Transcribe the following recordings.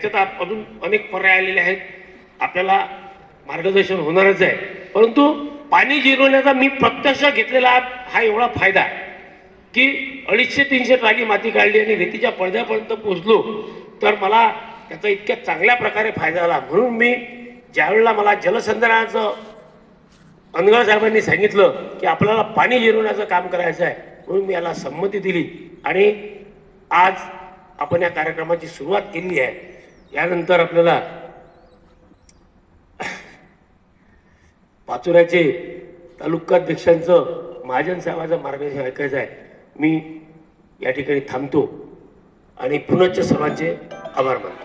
त्याच्यात अजून अनेक पर्याय आलेले आहेत, आपल्याला मार्गदर्शन होणारच आहे. परंतु पाणी जिरवण्याचा मी प्रत्यक्ष घेतलेला हा एवढा फायदा की 250-300 ट्राली माती काढली आणि रेतीच्या पडद्यापर्यंत पोहोचलो, तर मला त्याचा इतक्या चांगल्या प्रकारे फायदा झाला. म्हणून मी ज्यावेळेला मला जलसंधारणाचं अनगळ साहेबांनी सांगितलं की आपल्याला पाणी जिरवण्याचं काम करायचं आहे, म्हणून मी याला संमती दिली आणि आज आपण या कार्यक्रमाची सुरुवात केली आहे. यानंतर आपल्याला पाचोऱ्याचे तालुकाध्यक्षांचं महाजन साहेबांचं मार्गदर्शन ऐकायचं आहे. मी या ठिकाणी थांबतो आणि पुनश्च सर्वांचे आभार मानतो.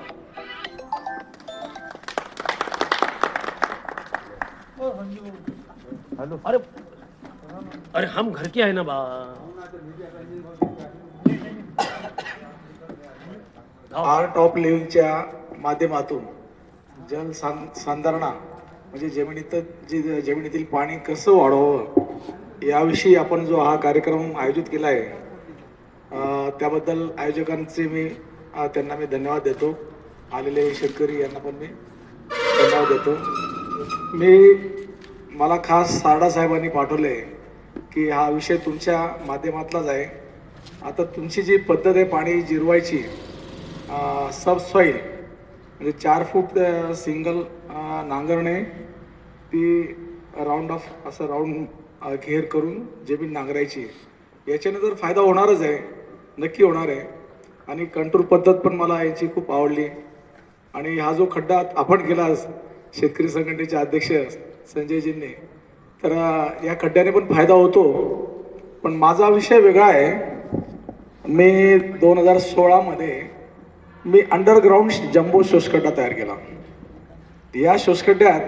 अरे अरे हम घर के आहे ना बा. आर्ट ऑफ लिव्हिंगच्या माध्यमातून जल संधारणा म्हणजे जमिनीतील पाणी कसं वाढवावं याविषयी आपण जो हा कार्यक्रम आयोजित केला आहे, त्याबद्दल आयोजकांचे त्यांना मी धन्यवाद देतो. आलेले शेतकरी यांना पण मी धन्यवाद देतो. मला खास सारडा साहेबांनी पाठवले की हा विषय तुमच्या माध्यमातलाच आहे. आता तुमची जी पद्धत आहे पाणी जिरवायची, सबसॉईल म्हणजे 4 फूट सिंगल नांगरणे, ती राऊंड ऑफ असं राऊंड घेर करून जमीन नांगरायची, याच्याने तर फायदा होणारच आहे, नक्की होणार आहे. आणि कंट्रोल पद्धत पण मला याची खूप आवडली. आणि हा जो खड्डा आपण केला शेतकरी संघटनेचे अध्यक्ष संजयजींनी, तर या खड्ड्याने पण फायदा होतो. पण माझा विषय वेगळा आहे. मी 2016 मी अंडरग्राऊंड जम्बो शोषखड्डा तयार केला. या शोषखड्ड्यात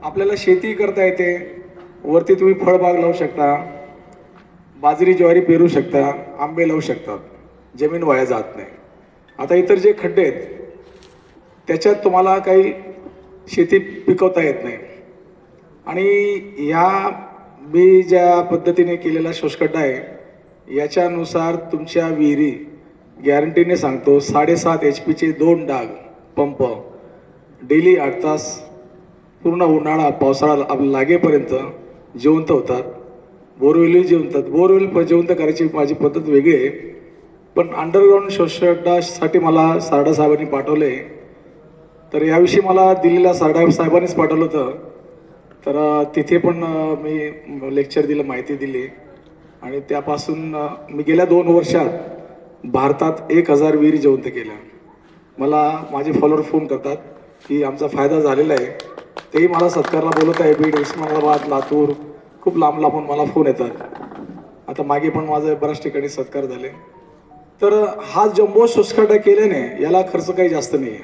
आपल्याला शेती करता येते, वरती तुम्ही फळबाग लावू शकता, बाजरी ज्वारी पेरू शकता, आंबे लावू शकतात, जमीन वाया जात नाही. आता इतर जे खड्डे आहेत त्याच्यात तुम्हाला काही शेती पिकवता येत नाही. आणि मी ज्या पद्धतीने केलेला शोषखड्डा आहे याच्यानुसार तुमच्या विहिरी गॅरंटीने सांगतो 7.5 HP 2 डाग पंप डेली 8 तास पूर्ण उन्हाळा पावसाळा लागेपर्यंत जिवंत होतात. बोरवेली जिवंतात. बोरवेल जिवंत करायची माझी पद्धत वेगळी आहे. पण अंडरग्राऊंड शोषखड्डासाठी मला सारडा साहेबांनी पाठवले, तर याविषयी मला दिल्लीला सारडा साहेबांनीच पाठवलं होतं. तर तिथे पण मी लेक्चर दिलं, माहिती दिली. आणि त्यापासून मी गेल्या 2 वर्षात भारतात 1000 विहिरी जिवंत केल्या. मला माझे फॉलोअर फोन करतात की आमचा फायदा झालेला आहे. तेही मला सत्कारला बोलत आहे. बीड, उस्मानाबाद, लातूर, खूप लांब लांबून मला फोन येतात. आता मागे पण माझे बऱ्याच ठिकाणी सत्कार झाले. तर हा जम्बो शोषखड्डा केल्याने याला खर्च काही जास्त नाही आहे.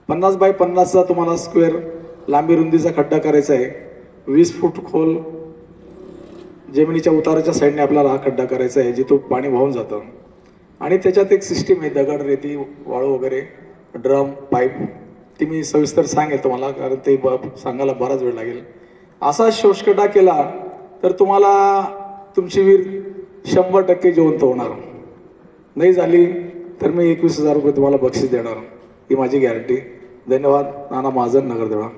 50 बाय 50चा तुम्हाला स्क्वेअर लांबी रुंदीचा खड्डा करायचा आहे. 20 फूट खोल जमिनीच्या उताराच्या साईडने आपल्याला हा खड्डा करायचा आहे, जिथून पाणी वाहून जातं. आणि त्याच्यात एक सिस्टीम आहे, दगड, रेती, वाळू वगैरे, ड्रम, पाईप, ती मी सविस्तर सांगेल तुम्हाला, कारण ते सांगायला बराच वेळ लागेल. असा शोषखड्डा केला तर तुम्हाला तुमची विहीर 100% जिवंत होणार. नाही झाली तर मी 21,000 रुपये तुम्हाला बक्षीस देणार, ही माझी गॅरंटी. धन्यवाद. नाना महाजन, नगरदेवळा.